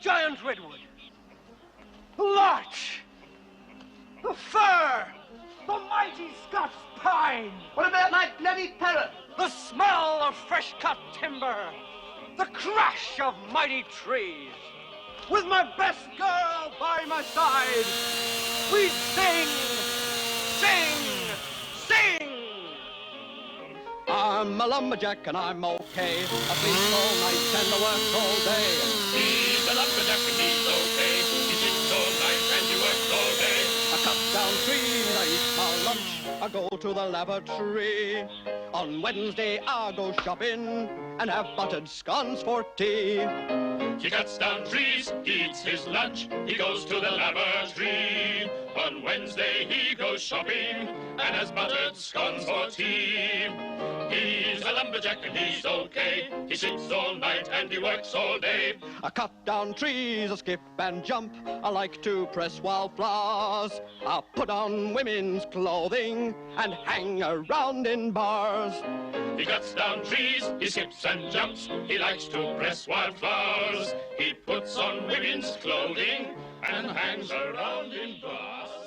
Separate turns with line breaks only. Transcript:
giant redwood, the larch, the fir, the mighty Scots pine.
What about my bloody parrot?
The smell of fresh-cut timber, the crash of mighty trees. With my best girl by my side, we sing, sing, sing. I'm a lumberjack and I'm okay. I sleep all night and I work all day.
He's a lumberjack and he's okay. He sleeps all night and he works all day.
I cut down trees, I eat my lunch, I go to the lavatory. On Wednesday I go shopping and have buttered scones for tea.
He cuts down trees, he eats his lunch, he goes to the lavatory. On Wednesday he goes shopping and has buttered scones for tea. He's a lumberjack and he's okay. He sleeps all night and he works all day.
I cut down trees, I skip and jump. I like to press wildflowers. I put on women's clothing and hang around in bars.
He cuts down trees, he skips and jumps. He likes to press wildflowers. He puts on women's clothing and hangs around in bars.